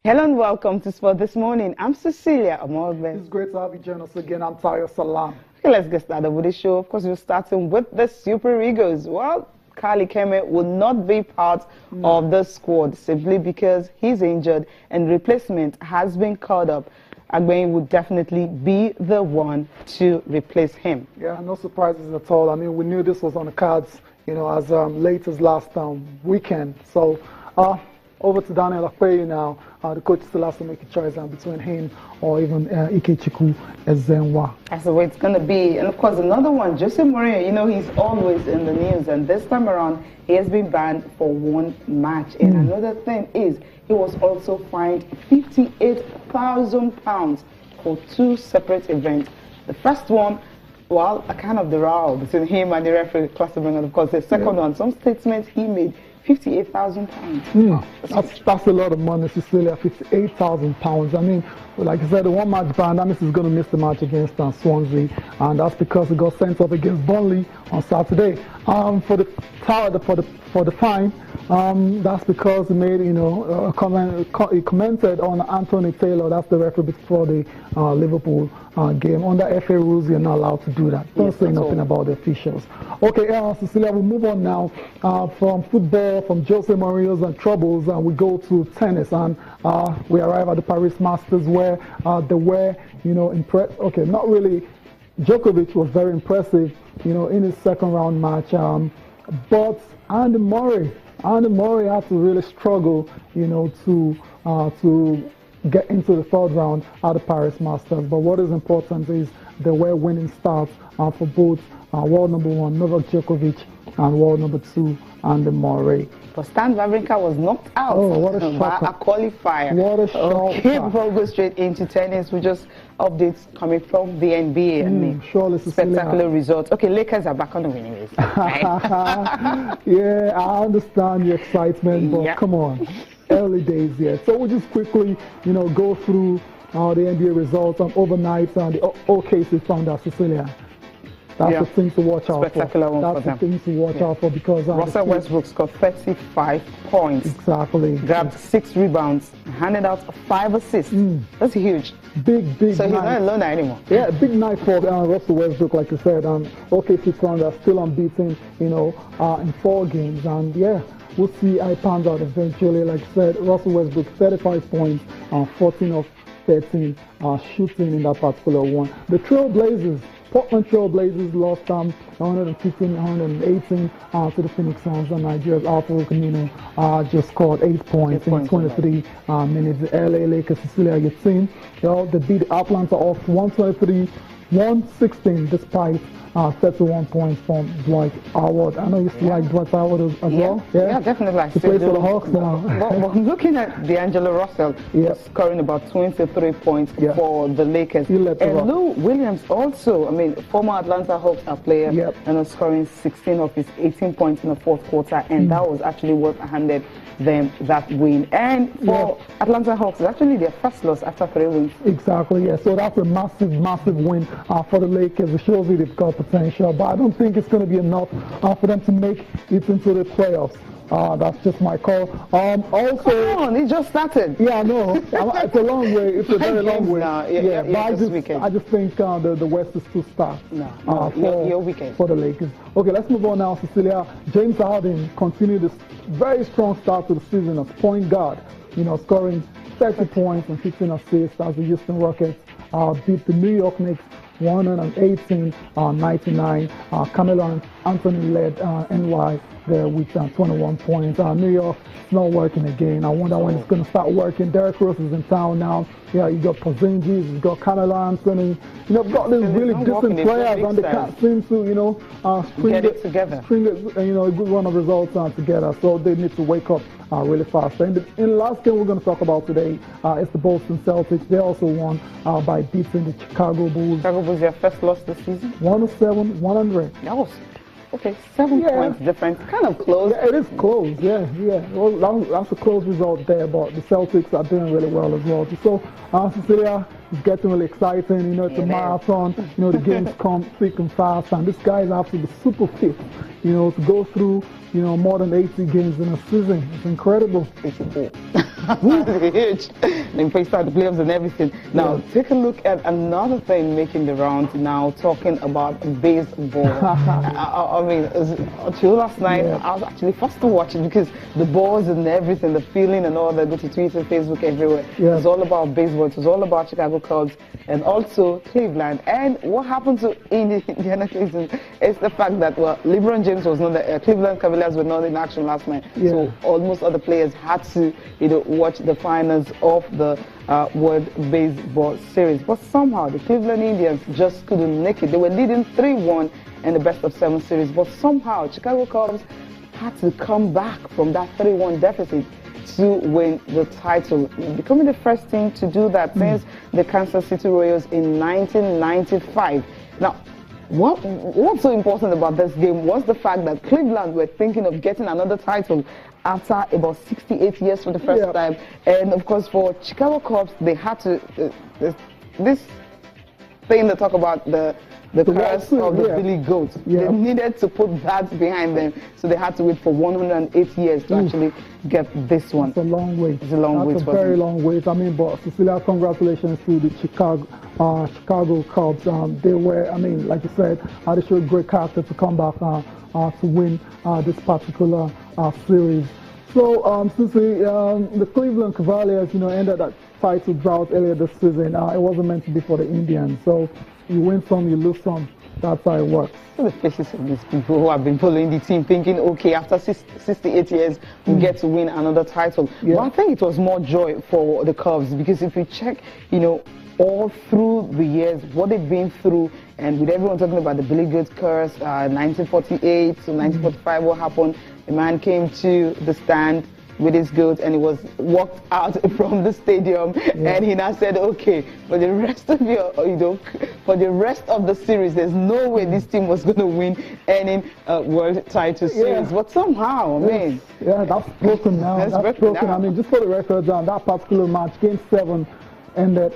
Hello and welcome to Sport This Morning. I'm Cecilia Amorbe. It's great to have you join us again. I'm Tayo Salam. Okay, let's get started with the show. Of course, we're starting with the Super Eagles. Well, Kali Keme will not be part of the squad simply because he's injured and replacement has been called up. Agbein would definitely be the one to replace him. Yeah, no surprises at all. I mean, we knew this was on the cards, as late as last weekend. So, over to Daniel Akpeyi now. The coach still has to make a choice between him or even Ikechukwu Ezenwa. That's the way it's going to be. And of course, another one, Jose Mourinho, he's always in the news. And this time around, he has been banned for one match. And another thing is, he was also fined £58,000 for two separate events. The first one, well, a kind of the row between him and the referee, Clusterman. And of course, the second one, some statements he made. £58,000. That's a lot of money, Cecilia. £58,000. I mean, like I said, the one match ban, that means he's going to miss the match against Swansea, and that's because he got sent off against Burnley on Saturday. For the fine, that's because he made a comment. He commented on Anthony Taylor. That's the referee before the Liverpool game. Under FA rules, you're not allowed to do that. Don't say nothing about the officials. Okay, Cecilia, we move on now from football, from Jose Mourinho's and troubles, and we go to tennis, and we arrive at the Paris Masters where they were, impressed. Okay, not really. Djokovic was very impressive, in his second round match, but Andy Murray had to really struggle, to get into the third round at the Paris Masters. But what is important is there were winning starts for both world number one Novak Djokovic and world number two Andy Murray. But Stan Wawrinka was knocked out by a qualifier. What a shocker. Okay, before we go straight into tennis, we just updates coming from the NBA. Surely, spectacular results. Okay, Lakers are back on the winning list. Yeah, I understand the excitement, but come on. Early days yet. So we'll just quickly, go through the NBA results overnight and the OKC found out, Cecilia. That's the thing to watch out for. That's the thing to watch out for because Russell Westbrook scored 35 points. Exactly. Grabbed 6 rebounds, handed out 5 assists. That's huge. Big so he's not a loner anymore. Yeah, big night for Russell Westbrook, like you said. OKC Thunder still unbeaten, in 4 games. And yeah, we'll see how it pans out eventually. Like I said, Russell Westbrook 35 points, 14 of 13 shooting in that particular one. The Portland Trail Blazers lost 115-118 to the Phoenix Suns, and Nigeria's Alfredo Camino just scored 8 points in 23 minutes. The LA Lakers, Cecilia, your team, they beat Atlanta off 123-116 despite 31 points from Dwight Howard. I know you still like Dwight Howard as well. Yeah, definitely. He plays for the Hawks now. But I'm looking at D'Angelo Russell scoring about 23 points for the Lakers. And Lou Williams also, former Atlanta Hawks player, and scoring 16 of his 18 points in the fourth quarter, and that was actually what handed them that win. And for Atlanta Hawks, it's actually their first loss after 3 wins. Exactly, yeah. So that's a massive, massive win for the Lakers. It shows you they've got potential, but I don't think it's going to be enough for them to make it into the playoffs. That's just my call. Also, come on, it just started. Yeah, I know. It's a long way. It's a very long way. But I just think the West is too stacked your weekend for the Lakers. Okay, let's move on now, Cecilia. James Harden continued this very strong start to the season as point guard. Scoring 30 points and 15 assists as the Houston Rockets beat the New York Knicks 118-99. Carmelo Anthony led NY there with 21 points. New York is not working again. I wonder when it's going to start working. Derrick Rose is in town now. Yeah, you got Porzingis, you got Carmelo Anthony. You've got these really decent players, and they can't seem to, string a good run of results together. So they need to wake up really fast. And in the last game we're going to talk about today is the Boston Celtics. They also won by beating the Chicago Bulls. Chicago Bulls, their first loss this season? 107-100. That was... Okay, 7 points difference. Kind of close. Yeah, it is close. Yeah. Well, that's a close result there, but the Celtics are doing really well as well. So, Cecilia, It's getting really exciting. You know, it's a marathon. You know, the games come thick and fast, and this guy is absolutely super fit. You know, to go through, you know, more than 80 games in a season. It's incredible. 84. Huge. Then face out the playoffs and everything. Now, take a look at another thing making the rounds now, talking about baseball. I mean, until last night, I was actually forced to watch it because the balls and everything, the feeling and all that, go to Twitter, Facebook, everywhere. It was all about baseball. It was all about Chicago Cubs and also Cleveland. And what happened to Indiana Cleveland is the fact that, well, LeBron James was not there. Cleveland Cavaliers were not in action last night. So almost all the players had to, you know, watch the finals of the World Baseball Series. But somehow the Cleveland Indians just couldn't make it. They were leading 3-1 in the best-of-7 series. But somehow Chicago Cubs had to come back from that 3-1 deficit to win the title, becoming the first team to do that since the Kansas City Royals in 1995. Now, what's so important about this game was the fact that Cleveland were thinking of getting another title after about 68 years for the first time. And of course, for Chicago Cubs, they had to, this thing they talk about, the curse of the Billy Goat. They needed to put that behind them, so they had to wait for 108 years to actually get this one. It's a long wait. It's a long wait. It's a very long wait. I mean, but Cecilia, congratulations to the Chicago Cubs. They were, I mean, like you said, they showed great character to come back to win this particular series. So, Cecilia, the Cleveland Cavaliers, you know, ended that title drought earlier this season. It wasn't meant to be for the Indians. So, you win some, you lose some. That's how it works. The faces of these people who have been following the team thinking, okay, after 68 years, we get to win another title. But I think it was more joy for the Cubs because if you check, you know, all through the years, what they've been through, and with everyone talking about the Billy Goat curse, 1948 to 1945, what happened? A man came to the stand with his goat and he was walked out from the stadium and he now said, okay, for the rest of your, you know, for the rest of the series, there's no way this team was going to win any world title series. But somehow, I mean, that's broken now. That's broken. I mean, just for the record, that particular match, Game 7 ended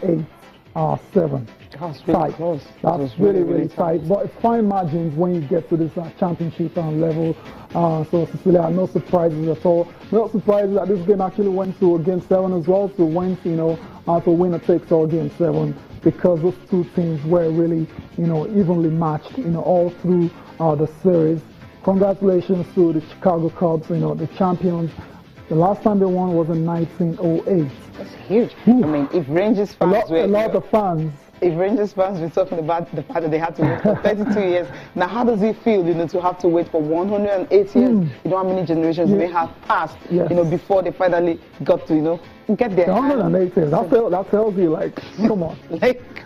8-7. That's really close. That's really tight. But it's fine margins when you get to this championship level. So, Cecilia, no surprises at all. No surprises that this game actually went to Game 7 as well. So, went, you know, to winner takes all Game 7 because those two teams were really, you know, evenly matched, you know, all through the series. Congratulations to the Chicago Cubs, you know, the champions. The last time they won was in 1908. That's huge. I mean, if Rangers fans a lot of fans. If Rangers fans were talking about the fact that they had to wait for 32 years, now how does it feel, you know, to have to wait for 108 years? You know how many generations may have passed, you know, before they finally got to, you know, get there. 108 years. That tells you, like, come on.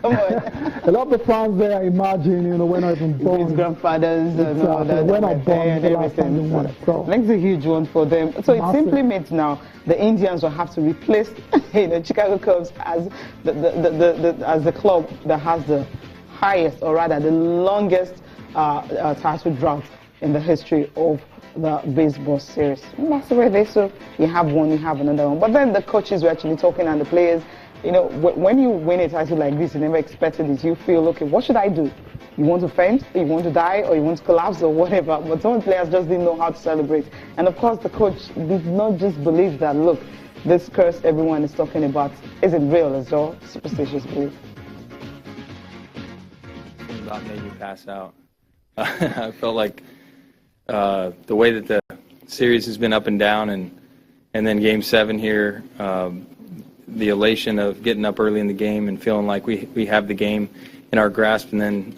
Come on. A lot of fans there, imagine, you know, we're not even born. His grandfathers, we're not born the last time they won. So I think it's a huge one for them. So it simply means now the Indians will have to replace, you know, Chicago Cubs as the club that has the highest, or rather the longest title drought in the history of the baseball series. And that's the way they so you have one, you have another one. But then the coaches were actually talking and the players, you know, when you win a title like this, you never expected it. You feel, okay, what should I do? You want to faint, you want to die, or you want to collapse, or whatever. But some players just didn't know how to celebrate. And of course, the coach did not just believe that, look, this curse everyone is talking about isn't real, it's all superstitious belief. About made you pass out. I felt like the way that the series has been up and down, and then Game 7 here, the elation of getting up early in the game and feeling like we have the game in our grasp, and then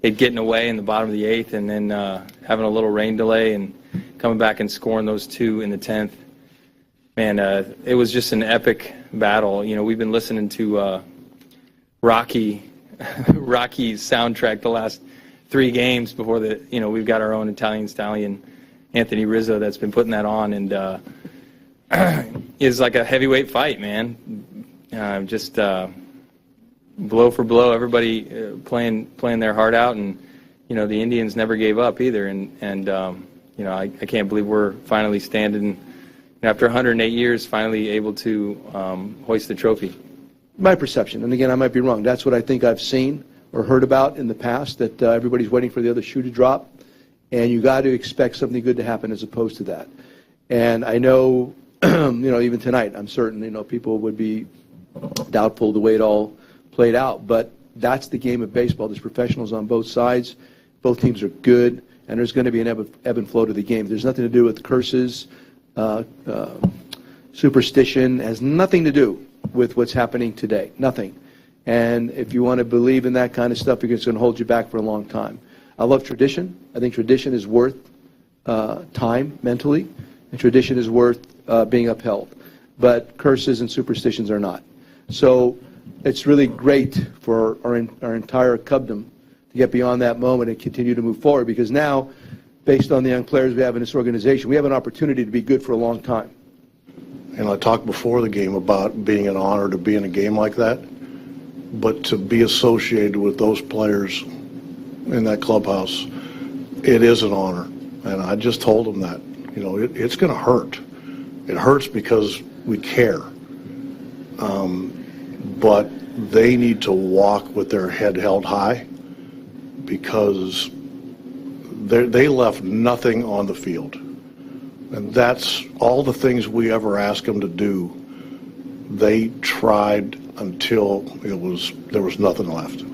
it getting away in the bottom of the 8th, and then having a little rain delay and coming back and scoring those 2 in the 10th. Man, it was just an epic battle. You know, we've been listening to Rocky's soundtrack the last 3 games before we've got our own Italian stallion, Anthony Rizzo, that's been putting that on, and is like a heavyweight fight, man. Just blow for blow, everybody playing their heart out, and you know the Indians never gave up either, and you know I can't believe we're finally standing after 108 years, finally able to hoist the trophy. my perception, and again, I might be wrong. That's what I think I've seen or heard about in the past, that everybody's waiting for the other shoe to drop, and you got to expect something good to happen as opposed to that. And I know, even tonight, I'm certain, people would be doubtful the way it all played out, but that's the game of baseball. There's professionals on both sides. Both teams are good, and there's going to be an ebb and flow to the game. There's nothing to do with curses, superstition. It has nothing to do with what's happening today. Nothing. And if you want to believe in that kind of stuff, it's going to hold you back for a long time. I love tradition. I think tradition is worth time mentally, and tradition is worth being upheld. But curses and superstitions are not. So it's really great for our entire Cubdom to get beyond that moment and continue to move forward, because now, based on the young players we have in this organization, we have an opportunity to be good for a long time. And I talked before the game about being an honor to be in a game like that, but to be associated with those players in that clubhouse, it is an honor. And I just told them that, it's going to hurt. It hurts because we care. But they need to walk with their head held high, because they left nothing on the field. And that's all the things we ever asked them to do. They tried until there was nothing left.